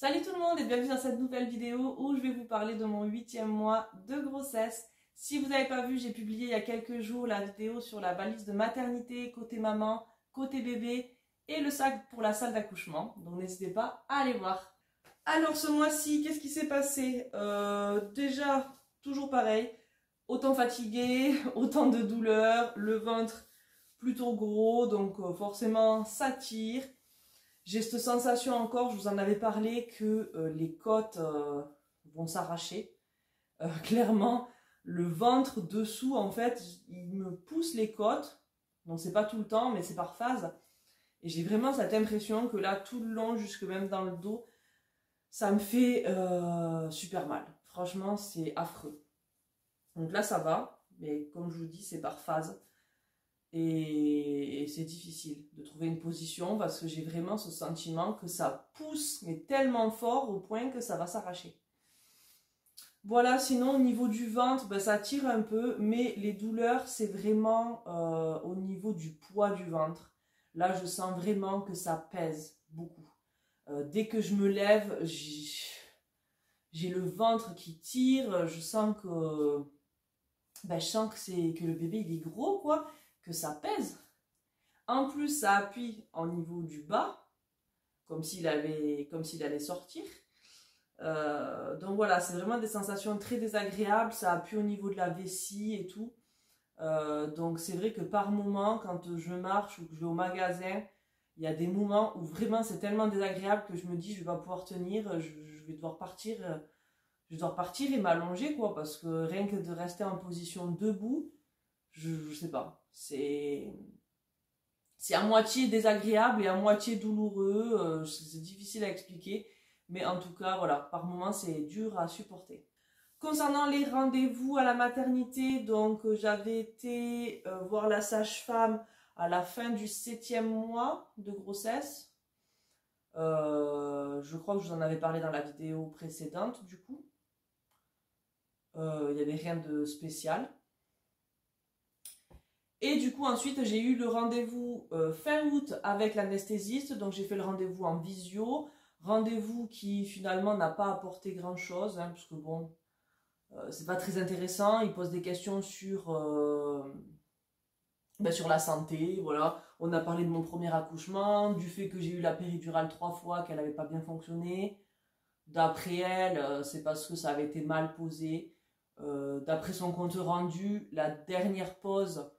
Salut tout le monde et bienvenue dans cette nouvelle vidéo où je vais vous parler de mon 8e mois de grossesse. Si vous n'avez pas vu, j'ai publié il y a quelques jours la vidéo sur la valise de maternité, côté maman, côté bébé et le sac pour la salle d'accouchement. Donc n'hésitez pas à aller voir. Alors ce mois-ci, qu'est-ce qui s'est passé? Déjà, toujours pareil, autant fatiguée, autant de douleurs, le ventre plutôt gros, donc forcément ça tire. J'ai cette sensation encore, je vous en avais parlé, que les côtes vont s'arracher. Clairement, le ventre dessous, en fait, il me pousse les côtes. Donc c'est pas tout le temps, mais c'est par phase. Et j'ai vraiment cette impression que là, tout le long, jusque même dans le dos, ça me fait super mal. Franchement, c'est affreux. Donc là, ça va, mais comme je vous dis, c'est par phase. Et c'est difficile de trouver une position parce que j'ai vraiment ce sentiment que ça pousse, mais tellement fort au point que ça va s'arracher. Voilà, sinon au niveau du ventre, ben, ça tire un peu, mais les douleurs, c'est vraiment au niveau du poids du ventre. Là, je sens vraiment que ça pèse beaucoup. Dès que je me lève, j'ai le ventre qui tire, je sens que, que le bébé il est gros, quoi. Que ça pèse. En plus, ça appuie au niveau du bas, comme s'il allait sortir. Donc voilà, c'est vraiment des sensations très désagréables. Ça appuie au niveau de la vessie et tout. Donc c'est vrai que par moment, quand je marche ou que je vais au magasin, il y a des moments où vraiment c'est tellement désagréable que je me dis je vais pas pouvoir tenir, je vais devoir partir. Je dois partir et m'allonger, quoi, parce que rien que de rester en position debout, je sais pas, c'est à moitié désagréable et à moitié douloureux, c'est difficile à expliquer, mais en tout cas, voilà, par moments, c'est dur à supporter. Concernant les rendez-vous à la maternité, donc j'avais été voir la sage-femme à la fin du 7e mois de grossesse. Je crois que je vous en avais parlé dans la vidéo précédente, du coup. Il n'y avait rien de spécial. Et du coup, ensuite, j'ai eu le rendez-vous fin août avec l'anesthésiste. Donc, j'ai fait le rendez-vous en visio. Rendez-vous qui, finalement, n'a pas apporté grand-chose. Parce que, bon, c'est pas très intéressant. Il pose des questions sur la santé. Voilà. On a parlé de mon premier accouchement, du fait que j'ai eu la péridurale 3 fois, qu'elle n'avait pas bien fonctionné. D'après elle, c'est parce que ça avait été mal posé. D'après son compte rendu, la dernière pause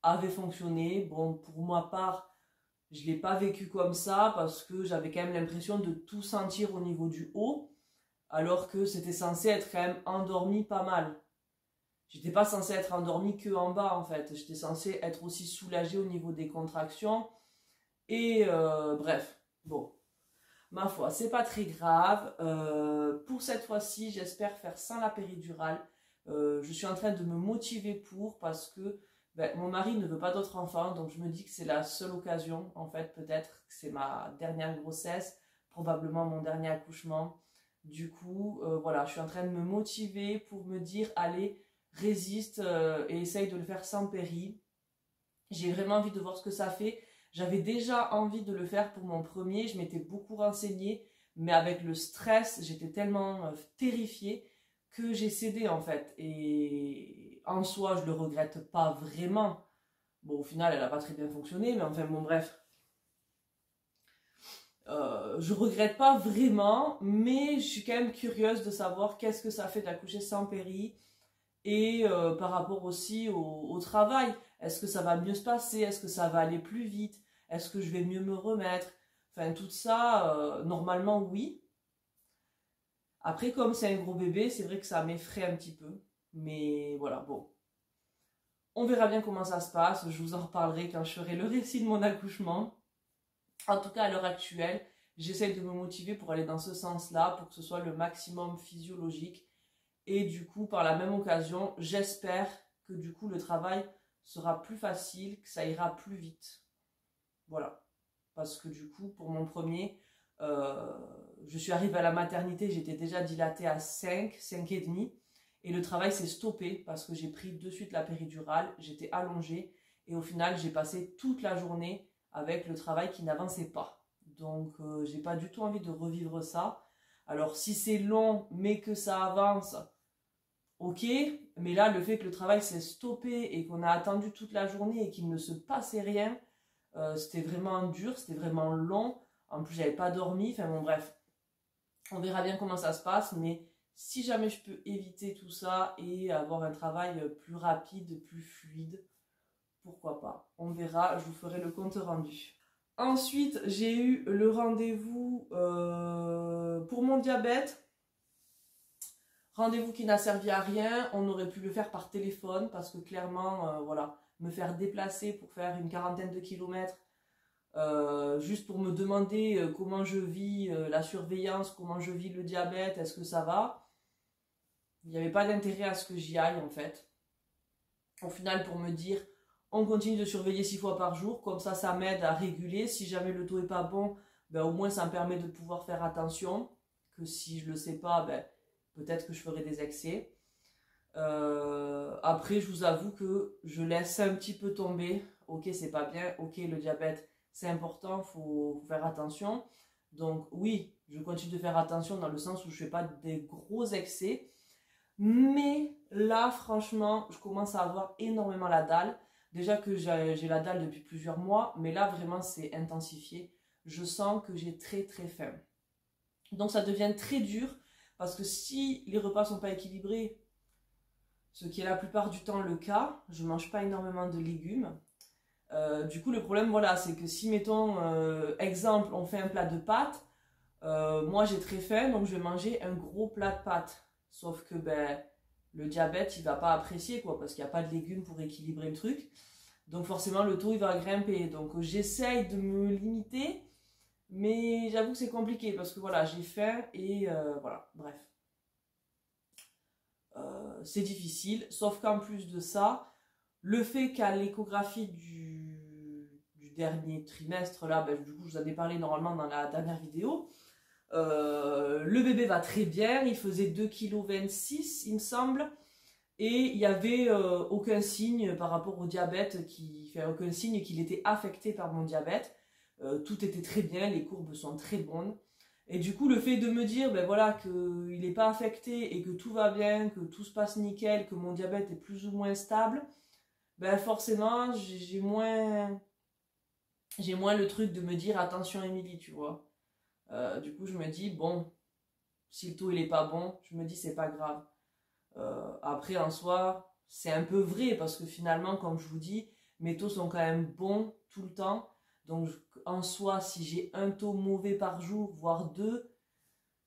avait fonctionné. Bon, pour ma part, je ne l'ai pas vécu comme ça parce que j'avais quand même l'impression de tout sentir au niveau du haut, alors que c'était censé être quand même endormi pas mal. J'étais pas censée être endormie que en bas, en fait. J'étais censée être aussi soulagée au niveau des contractions. Et bref, bon, ma foi, c'est pas très grave. Pour cette fois-ci, j'espère faire sans la péridurale. Je suis en train de me motiver parce que mon mari ne veut pas d'autres enfants, donc je me dis que c'est la seule occasion, en fait, peut-être que c'est ma dernière grossesse, probablement mon dernier accouchement. Du coup, voilà, je suis en train de me motiver pour me dire, allez, résiste et essaye de le faire sans péri. J'ai vraiment envie de voir ce que ça fait. J'avais déjà envie de le faire pour mon premier, je m'étais beaucoup renseignée, mais avec le stress, j'étais tellement terrifiée que j'ai cédé en fait. Et en soi, je le regrette pas vraiment. Bon, au final, elle n'a pas très bien fonctionné, mais enfin bon, bref. Je regrette pas vraiment, mais je suis quand même curieuse de savoir qu'est-ce que ça fait d'accoucher sans péri. Et par rapport aussi au travail, est-ce que ça va mieux se passer? Est-ce que ça va aller plus vite? Est-ce que je vais mieux me remettre? Enfin, tout ça, normalement, oui. Après, comme c'est un gros bébé, c'est vrai que ça m'effraie un petit peu. Mais voilà, bon. On verra bien comment ça se passe. Je vous en reparlerai quand je ferai le récit de mon accouchement. En tout cas, à l'heure actuelle, j'essaie de me motiver pour aller dans ce sens-là, pour que ce soit le maximum physiologique. Et du coup, par la même occasion, j'espère que du coup, le travail sera plus facile, que ça ira plus vite. Voilà. Parce que du coup, pour mon premier, je suis arrivée à la maternité, j'étais déjà dilatée à 5,5. Et le travail s'est stoppé parce que j'ai pris de suite la péridurale, j'étais allongée. Et au final, j'ai passé toute la journée avec le travail qui n'avançait pas. Donc, j'ai pas du tout envie de revivre ça. Alors si c'est long mais que ça avance, ok, mais là le fait que le travail s'est stoppé et qu'on a attendu toute la journée et qu'il ne se passait rien, c'était vraiment dur, c'était vraiment long. En plus j'avais pas dormi, enfin bon bref, on verra bien comment ça se passe, mais si jamais je peux éviter tout ça et avoir un travail plus rapide, plus fluide, pourquoi pas. On verra, je vous ferai le compte rendu. Ensuite, j'ai eu le rendez-vous pour mon diabète. Rendez-vous qui n'a servi à rien. On aurait pu le faire par téléphone parce que clairement, voilà, me faire déplacer pour faire une quarantaine de kilomètres, juste pour me demander comment je vis la surveillance, comment je vis le diabète, est-ce que ça va. Il n'y avait pas d'intérêt à ce que j'y aille en fait. Au final, pour me dire, on continue de surveiller 6 fois par jour, comme ça m'aide à réguler. Si jamais le taux n'est pas bon, ben, au moins ça me permet de pouvoir faire attention. Que si je ne le sais pas, ben, peut-être que je ferai des excès. Après, je vous avoue que je laisse un petit peu tomber. Ok, c'est pas bien. Ok, le diabète, c'est important, faut faire attention. Donc oui, je continue de faire attention dans le sens où je ne fais pas des gros excès. Mais là, franchement, je commence à avoir énormément la dalle. Déjà que j'ai la dalle depuis plusieurs mois, mais là, vraiment, c'est intensifié. Je sens que j'ai très très faim. Donc ça devient très dur, parce que si les repas ne sont pas équilibrés, ce qui est la plupart du temps le cas, je ne mange pas énormément de légumes. Du coup, le problème, voilà, c'est que si, mettons, exemple, on fait un plat de pâtes, moi j'ai très faim, donc je vais manger un gros plat de pâtes. Sauf que ben, le diabète, il va pas apprécier, quoi, parce qu'il n'y a pas de légumes pour équilibrer le truc. Donc forcément, le taux, il va grimper. Donc j'essaye de me limiter, mais j'avoue que c'est compliqué, parce que voilà, j'ai faim et voilà, bref. C'est difficile, sauf qu'en plus de ça, le fait qu'à l'échographie du dernier trimestre, là, ben, du coup, je vous en ai parlé normalement dans la dernière vidéo, le bébé va très bien, il faisait 2,26 kg, il me semble, et il n'y avait aucun signe par rapport au diabète, aucun signe qu'il était affecté par mon diabète. Tout était très bien, les courbes sont très bonnes. Et du coup, le fait de me dire ben voilà, qu'il n'est pas affecté et que tout va bien, que tout se passe nickel, que mon diabète est plus ou moins stable, ben forcément, j'ai moins le truc de me dire attention Émilie, tu vois. Du coup, je me dis, bon, si le taux il est pas bon, je me dis c'est pas grave. Après, en soi, c'est un peu vrai parce que finalement, comme je vous dis, mes taux sont quand même bons tout le temps. Donc, en soi, si j'ai un taux mauvais par jour, voire deux,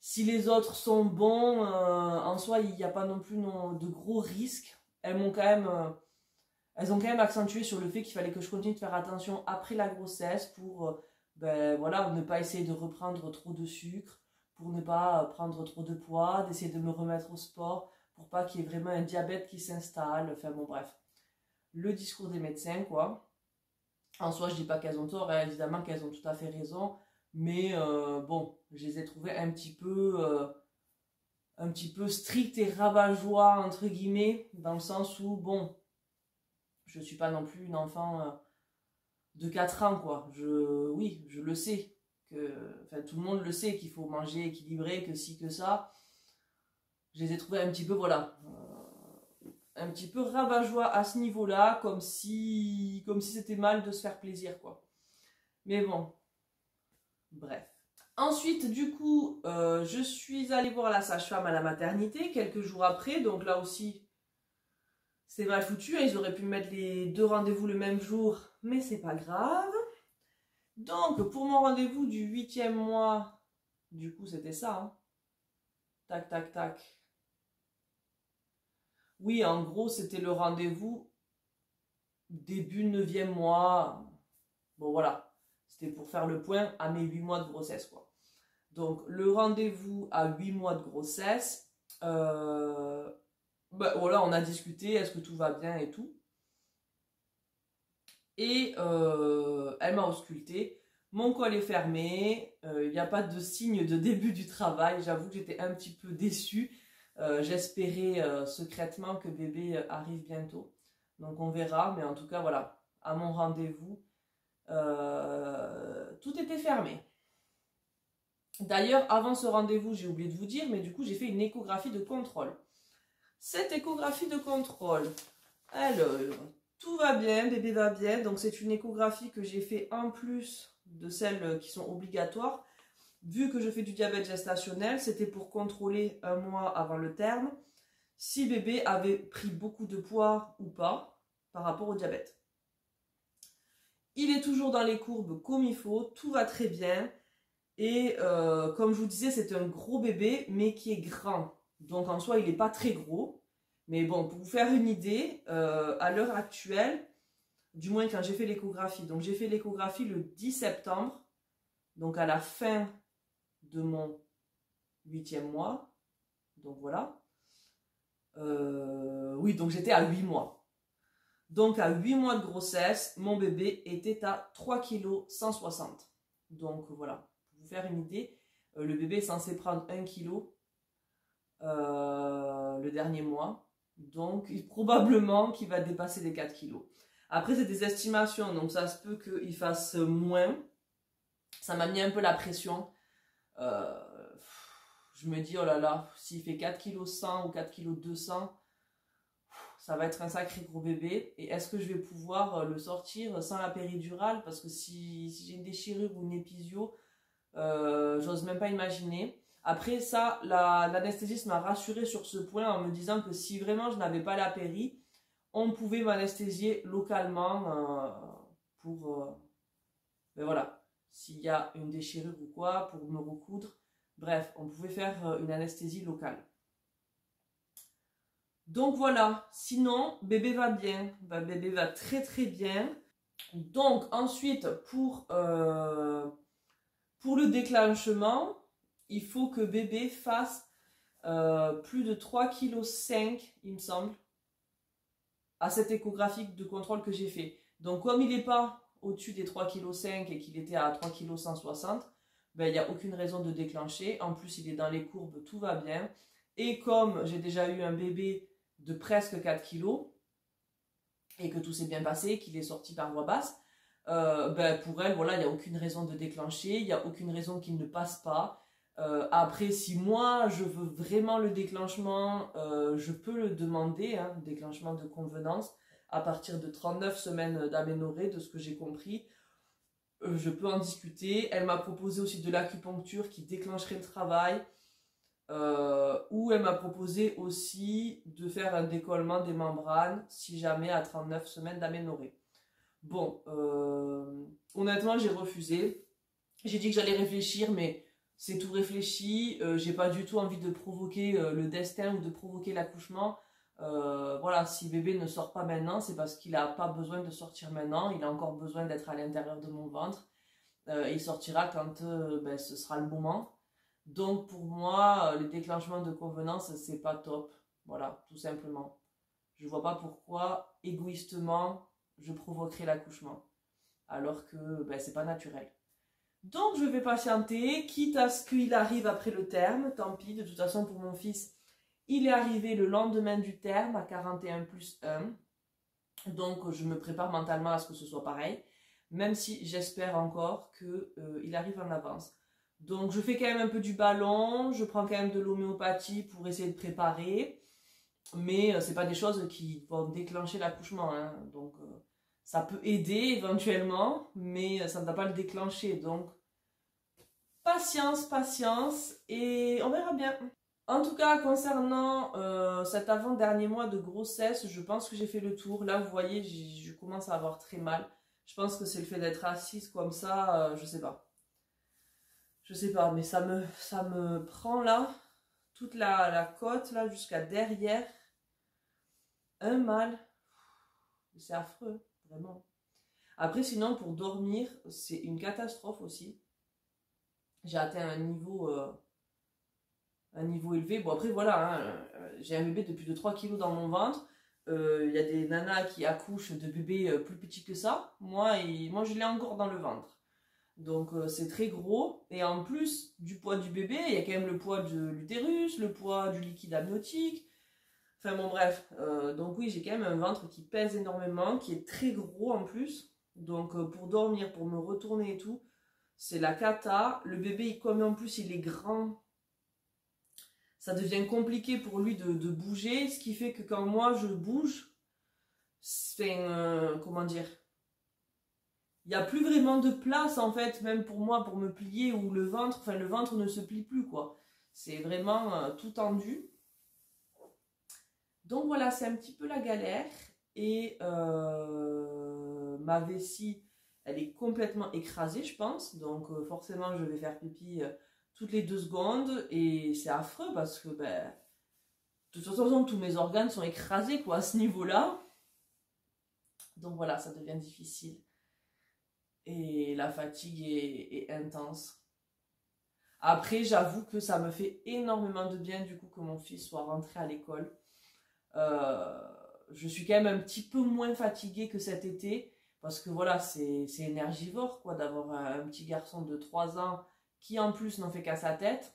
si les autres sont bons, en soi, il n'y a pas non plus de gros risques. Elles ont quand même accentué sur le fait qu'il fallait que je continue de faire attention après la grossesse pour ben, voilà, ne pas essayer de reprendre trop de sucre, pour ne pas prendre trop de poids, d'essayer de me remettre au sport, pour pas qu'il y ait vraiment un diabète qui s'installe. Enfin bon, bref. Le discours des médecins, quoi. En soi, je dis pas qu'elles ont tort, hein, évidemment qu'elles ont tout à fait raison, mais bon, je les ai trouvées un petit peu strictes et rabat-joie, entre guillemets, dans le sens où, bon, je suis pas non plus une enfant de 4 ans, quoi. Oui, je le sais. Tout le monde le sait qu'il faut manger équilibré, que ci, que ça. Je les ai trouvés un petit peu, voilà, un petit peu rabat-joie à ce niveau-là, comme si c'était mal de se faire plaisir, quoi. Mais bon, bref. Ensuite, du coup, je suis allée voir la sage-femme à la maternité quelques jours après, donc là aussi, c'est mal foutu, hein, ils auraient pu mettre les 2 rendez-vous le même jour, mais c'est pas grave. Donc, pour mon rendez-vous du 8e mois, du coup, c'était ça, hein. Tac, tac, tac. Oui, en gros, c'était le rendez-vous début 9e mois. Bon, voilà. C'était pour faire le point à mes 8 mois de grossesse, quoi. Donc, le rendez-vous à 8 mois de grossesse, ben, voilà, on a discuté, est-ce que tout va bien et tout. Et elle m'a ausculté. Mon col est fermé, il n'y a pas de signe de début du travail. J'avoue que j'étais un petit peu déçue. J'espérais secrètement que bébé arrive bientôt. Donc on verra, mais en tout cas, voilà, à mon rendez-vous, tout était fermé. D'ailleurs, avant ce rendez-vous, j'ai oublié de vous dire, mais du coup, j'ai fait une échographie de contrôle. Cette échographie de contrôle, alors, tout va bien, bébé va bien. Donc, c'est une échographie que j'ai fait en plus de celles qui sont obligatoires. Vu que je fais du diabète gestationnel, c'était pour contrôler un mois avant le terme si bébé avait pris beaucoup de poids ou pas par rapport au diabète. Il est toujours dans les courbes comme il faut, tout va très bien. Et comme je vous disais, c'est un gros bébé, mais qui est grand. Donc en soi, il n'est pas très gros. Mais bon, pour vous faire une idée, à l'heure actuelle, du moins quand j'ai fait l'échographie, donc j'ai fait l'échographie le 10 septembre, donc à la fin de mon 8e mois. Donc voilà. Oui, donc j'étais à 8 mois. Donc à 8 mois de grossesse, mon bébé était à 3 kg 160. Donc voilà, pour vous faire une idée, le bébé est censé prendre 1 kg le dernier mois. Donc probablement qu'il va dépasser les 4 kg. Après c'est des estimations, donc ça se peut qu'il fasse moins. Ça m'a mis un peu la pression. Je me dis, oh là là, s'il fait 4 kg 100 ou 4 kg 200, ça va être un sacré gros bébé. Et est-ce que je vais pouvoir le sortir sans la péridurale? Parce que si j'ai une déchirure ou une épisio, j'ose même pas imaginer. Après ça, l'anesthésiste m'a rassurée sur ce point en me disant que si vraiment je n'avais pas la péri, on pouvait m'anesthésier localement pour... ben voilà, s'il y a une déchirure ou quoi, pour me recoudre. Bref, on pouvait faire une anesthésie locale. Donc voilà, sinon, bébé va bien. Bébé va très très bien. Donc ensuite, pour le déclenchement, il faut que bébé fasse plus de 3,5 kg, il me semble, à cette échographie de contrôle que j'ai fait. Donc comme il n'est pas au-dessus des 3,5 kg et qu'il était à 3,160 kg, ben, il n'y a aucune raison de déclencher. En plus, il est dans les courbes, tout va bien. Et comme j'ai déjà eu un bébé de presque 4 kg et que tout s'est bien passé, qu'il est sorti par voie basse, ben pour elle, voilà, il n'y a aucune raison de déclencher, il n'y a aucune raison qu'il ne passe pas. Après, si moi, je veux vraiment le déclenchement, je peux le demander, hein, déclenchement de convenance, à partir de 39 semaines d'aménorrhée, de ce que j'ai compris. Je peux en discuter. Elle m'a proposé aussi de l'acupuncture qui déclencherait le travail. Ou elle m'a proposé aussi de faire un décollement des membranes si jamais à 39 semaines d'aménorrhée. Bon, honnêtement, j'ai refusé. J'ai dit que j'allais réfléchir, mais c'est tout réfléchi. J'ai pas du tout envie de provoquer le destin ou de provoquer l'accouchement. Voilà, si bébé ne sort pas maintenant, c'est parce qu'il n'a pas besoin de sortir maintenant. Il a encore besoin d'être à l'intérieur de mon ventre. Il sortira quand ben, ce sera le moment. Donc pour moi, les déclenchements de convenance, c'est pas top. Voilà, tout simplement. Je vois pas pourquoi, égoïstement, je provoquerai l'accouchement. Alors que ben, c'est pas naturel. Donc je vais patienter, quitte à ce qu'il arrive après le terme. Tant pis, de toute façon pour mon fils, il est arrivé le lendemain du terme à 41 plus 1. Donc je me prépare mentalement à ce que ce soit pareil. Même si j'espère encore qu'il arrive en avance. Donc je fais quand même un peu du ballon, je prends quand même de l'homéopathie pour essayer de préparer, mais c'est pas des choses qui vont déclencher l'accouchement, hein. Donc ça peut aider éventuellement, mais ça ne va pas le déclencher. Donc patience, patience, et on verra bien. En tout cas, concernant cet avant-dernier mois de grossesse, je pense que j'ai fait le tour. Là, vous voyez, je commence à avoir très mal. Je pense que c'est le fait d'être assise comme ça, je sais pas. Je sais pas, mais ça me prend là, toute la côte là, jusqu'à derrière. Un mal. C'est affreux, vraiment. Après, sinon, pour dormir, c'est une catastrophe aussi. J'ai atteint un niveau élevé. Bon, après, voilà, hein, j'ai un bébé de plus de 3 kg dans mon ventre. Il y a des nanas qui accouchent de bébés plus petits que ça. Moi, je l'ai encore dans le ventre. Donc c'est très gros. Et en plus du poids du bébé, il y a quand même le poids de l'utérus, le poids du liquide amniotique. Enfin bon bref. Donc oui, j'ai quand même un ventre qui pèse énormément, qui est très gros en plus. Donc pour dormir, pour me retourner et tout, c'est la cata. Le bébé, comme en plus il est grand, ça devient compliqué pour lui de bouger, ce qui fait que quand moi je bouge, comment dire, il n'y a plus vraiment de place en fait, même pour moi, pour me plier, ou le ventre ne se plie plus quoi. C'est vraiment tout tendu. Donc voilà, c'est un petit peu la galère. Et ma vessie, elle est complètement écrasée, je pense. Donc forcément, je vais faire pipi toutes les 2 secondes. Et c'est affreux parce que, ben, de toute façon, tous mes organes sont écrasés quoi, à ce niveau-là. Donc voilà, ça devient difficile. Et la fatigue est intense. Après, j'avoue que ça me fait énormément de bien du coup que mon fils soit rentré à l'école. Je suis quand même un petit peu moins fatiguée que cet été parce que voilà, c'est énergivore quoi d'avoir un petit garçon de 3 ans qui en plus n'en fait qu'à sa tête.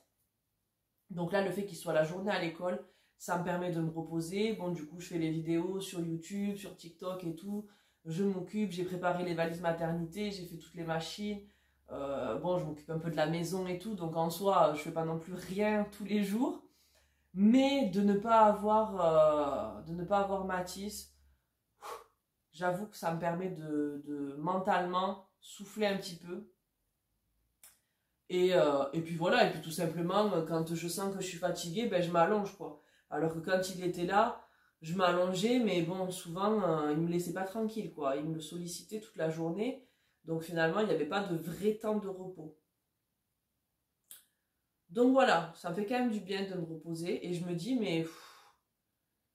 Donc là, le fait qu'il soit la journée à l'école, ça me permet de me reposer. Bon, du coup, je fais les vidéos sur YouTube, sur TikTok et tout. Je m'occupe, j'ai préparé les valises maternité, j'ai fait toutes les machines. Bon, je m'occupe un peu de la maison et tout, donc en soi, je fais pas non plus rien tous les jours. Mais de ne pas avoir Mathis, j'avoue que ça me permet de mentalement souffler un petit peu. Et puis voilà, et puis tout simplement, quand je sens que je suis fatiguée, ben je m'allonge quoi. Alors que quand il était là, je m'allongeais, mais bon, souvent, il me laissait pas tranquille quoi. Il me sollicitait toute la journée. Donc finalement, il n'y avait pas de vrai temps de repos. Donc voilà, ça me fait quand même du bien de me reposer. Et je me dis, mais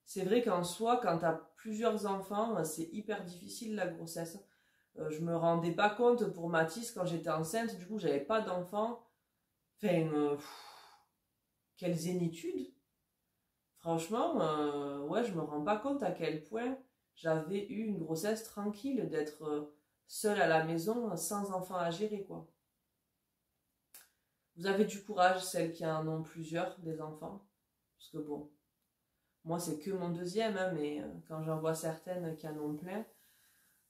c'est vrai qu'en soi, quand tu as plusieurs enfants, c'est hyper difficile la grossesse. Je me rendais pas compte pour Mathis quand j'étais enceinte, du coup j'avais pas d'enfant. Enfin, quelle zénitude. Franchement, ouais, je me rends pas compte à quel point j'avais eu une grossesse tranquille, d'être seule à la maison sans enfant à gérer, quoi. Vous avez du courage, celles qui en ont plusieurs, des enfants. Parce que bon, moi c'est que mon deuxième, hein, mais quand j'en vois certaines qui en ont plein,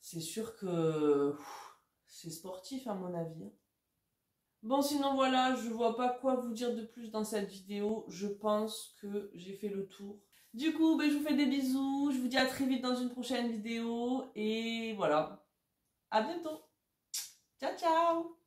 c'est sûr que c'est sportif à mon avis. Bon, sinon voilà, je vois pas quoi vous dire de plus dans cette vidéo. Je pense que j'ai fait le tour. Du coup, ben, je vous fais des bisous. Je vous dis à très vite dans une prochaine vidéo. Et voilà. À bientôt. Ciao, ciao.